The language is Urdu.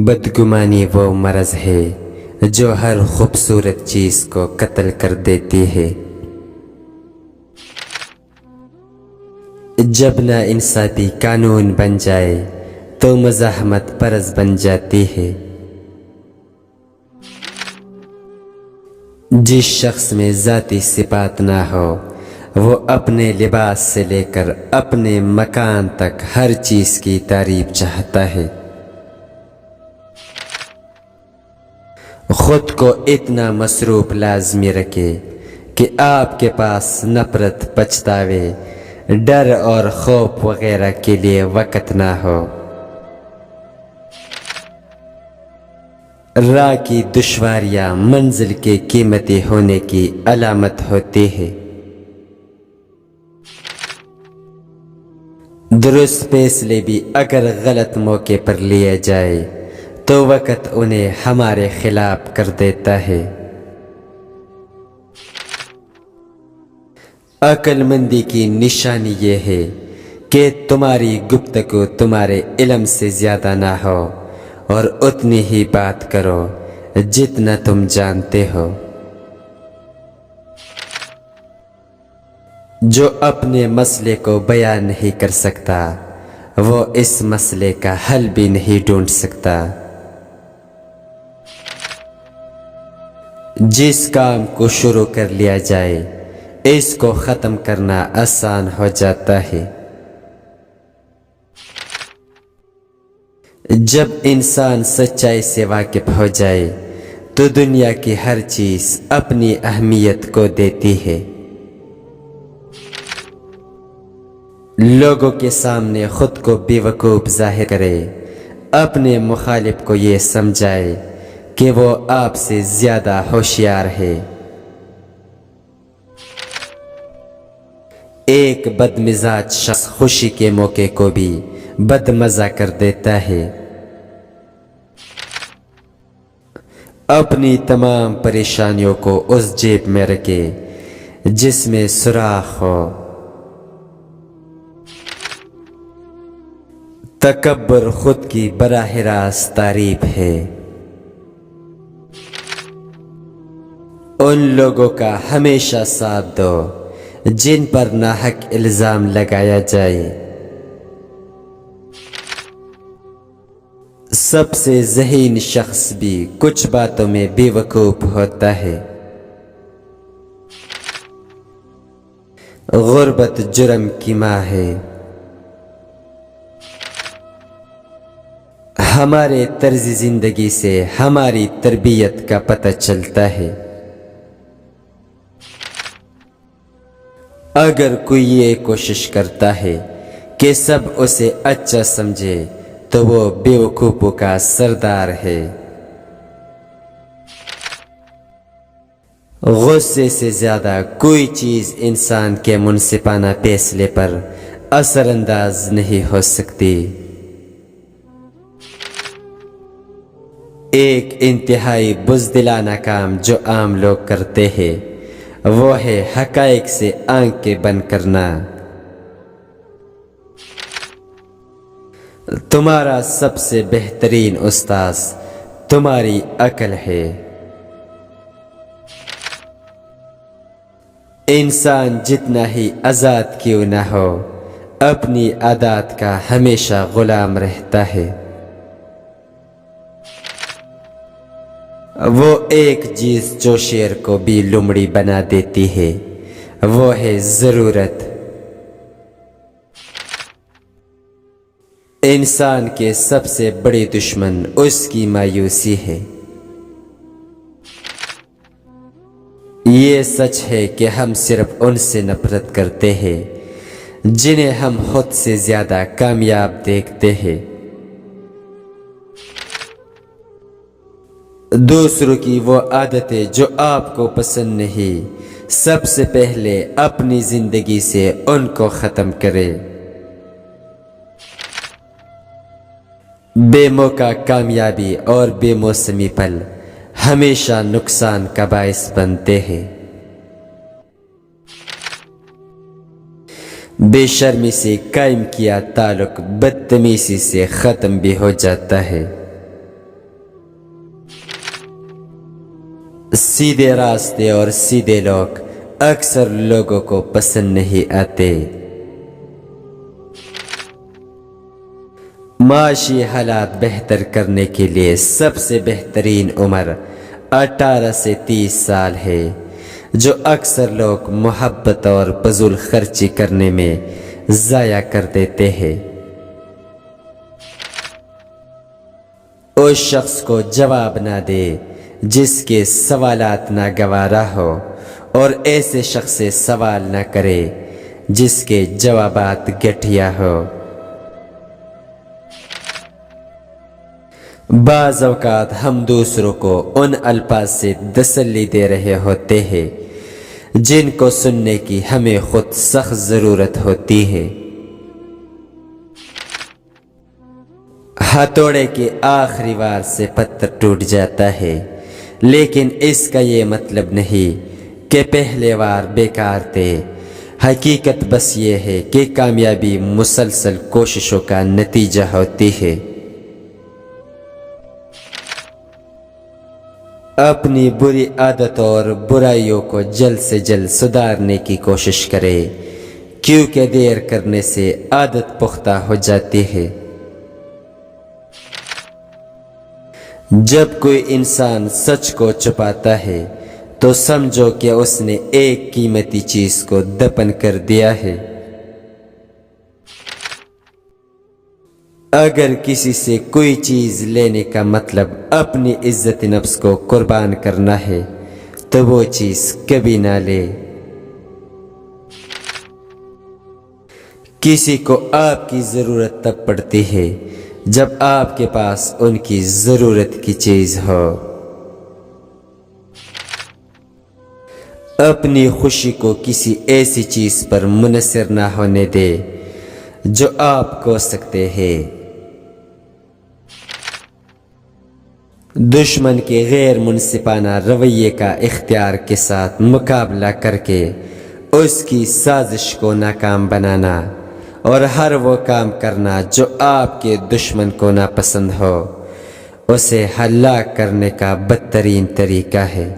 بدگمانی وہ مرض ہے جو ہر خوبصورت چیز کو قتل کر دیتی ہے۔ جب نا انصافی قانون بن جائے تو مزاحمت پرز بن جاتی ہے۔ جس شخص میں ذاتی صفات نہ ہو وہ اپنے لباس سے لے کر اپنے مکان تک ہر چیز کی تعریف چاہتا ہے۔ خود کو اتنا مصروف لازمی رکھے کہ آپ کے پاس نفرت، پچھتاوے، ڈر اور خوف وغیرہ کے لیے وقت نہ ہو۔ راہ کی دشواریاں منزل کے قیمتی ہونے کی علامت ہوتی ہے۔ درست فیصلے بھی اگر غلط موقع پر لیے جائے تو وقت انہیں ہمارے خلاف کر دیتا ہے۔ عقل مندی کی نشانی یہ ہے کہ تمہاری گفتگو تمہارے علم سے زیادہ نہ ہو اور اتنی ہی بات کرو جتنا تم جانتے ہو۔ جو اپنے مسئلے کو بیان نہیں کر سکتا وہ اس مسئلے کا حل بھی نہیں ڈھونڈ سکتا۔ جس کام کو شروع کر لیا جائے اس کو ختم کرنا آسان ہو جاتا ہے۔ جب انسان سچائی سے واقف ہو جائے تو دنیا کی ہر چیز اپنی اہمیت کو دیتی ہے۔ لوگوں کے سامنے خود کو بے وقوف ظاہر کرے، اپنے مخالف کو یہ سمجھائے کہ وہ آپ سے زیادہ ہوشیار ہے۔ ایک بدمزاج شخص خوشی کے موقع کو بھی بدمزہ کر دیتا ہے۔ اپنی تمام پریشانیوں کو اس جیب میں رکھے جس میں سوراخ ہو۔ تکبر خود کی براہ راست تعریف ہے۔ ان لوگوں کا ہمیشہ ساتھ دو جن پر ناحق الزام لگایا جائے۔ سب سے ذہین شخص بھی کچھ باتوں میں بے وقوف ہوتا ہے۔ غربت جرم کی ماں ہے۔ ہمارے طرز زندگی سے ہماری تربیت کا پتہ چلتا ہے۔ اگر کوئی یہ کوشش کرتا ہے کہ سب اسے اچھا سمجھے تو وہ بیوقوفوں کا سردار ہے۔ غصے سے زیادہ کوئی چیز انسان کے منصفانہ فیصلے پر اثر انداز نہیں ہو سکتی۔ ایک انتہائی بزدلانہ کام جو عام لوگ کرتے ہیں وہ ہے حقائق سے آنکھیں بند کرنا۔ تمہارا سب سے بہترین استاذ تمہاری عقل ہے۔ انسان جتنا ہی آزاد کیوں نہ ہو اپنی عادات کا ہمیشہ غلام رہتا ہے۔ وہ ایک چیز جو شیر کو بھی لومڑی بنا دیتی ہے وہ ہے ضرورت۔ انسان کے سب سے بڑی دشمن اس کی مایوسی ہے۔ یہ سچ ہے کہ ہم صرف ان سے نفرت کرتے ہیں جنہیں ہم خود سے زیادہ کامیاب دیکھتے ہیں۔ دوسروں کی وہ عادتیں جو آپ کو پسند نہیں سب سے پہلے اپنی زندگی سے ان کو ختم کرے۔ بے موقع کامیابی اور بے موسمی پل ہمیشہ نقصان کا باعث بنتے ہیں۔ بے شرمی سے قائم کیا تعلق بدتمیزی سے ختم بھی ہو جاتا ہے۔ سیدھے راستے اور سیدھے لوگ اکثر لوگوں کو پسند نہیں آتے۔ معاشی حالات بہتر کرنے کے لیے سب سے بہترین عمر 18 سے 30 سال ہے، جو اکثر لوگ محبت اور فضول خرچی کرنے میں ضائع کر دیتے ہیں۔ اس شخص کو جواب نہ دے جس کے سوالات ناگوارا ہو، اور ایسے شخص سے سوال نہ کرے جس کے جوابات گھٹیا ہو۔ بعض اوقات ہم دوسروں کو ان الفاظ سے تسلی دے رہے ہوتے ہیں جن کو سننے کی ہمیں خود سخت ضرورت ہوتی ہے۔ ہتھوڑے کے آخری وار سے پتھر ٹوٹ جاتا ہے، لیکن اس کا یہ مطلب نہیں کہ پہلے وار بیکار تھے۔ حقیقت بس یہ ہے کہ کامیابی مسلسل کوششوں کا نتیجہ ہوتی ہے۔ اپنی بری عادتوں اور برائیوں کو جلد سے جلد سدھارنے کی کوشش کرے، کیونکہ دیر کرنے سے عادت پختہ ہو جاتی ہے۔ جب کوئی انسان سچ کو چھپاتا ہے تو سمجھو کہ اس نے ایک قیمتی چیز کو دفن کر دیا ہے۔ اگر کسی سے کوئی چیز لینے کا مطلب اپنی عزت نفس کو قربان کرنا ہے تو وہ چیز کبھی نہ لے۔ کسی کو آپ کی ضرورت تب پڑتی ہے جب آپ کے پاس ان کی ضرورت کی چیز ہو۔ اپنی خوشی کو کسی ایسی چیز پر منحصر نہ ہونے دے جو آپ کو سکتے ہیں۔ دشمن کے غیر منصفانہ رویے کا اختیار کے ساتھ مقابلہ کر کے اس کی سازش کو ناکام بنانا اور ہر وہ کام کرنا جو آپ کے دشمن کو ناپسند ہو، اسے ہلاک کرنے کا بدترین طریقہ ہے۔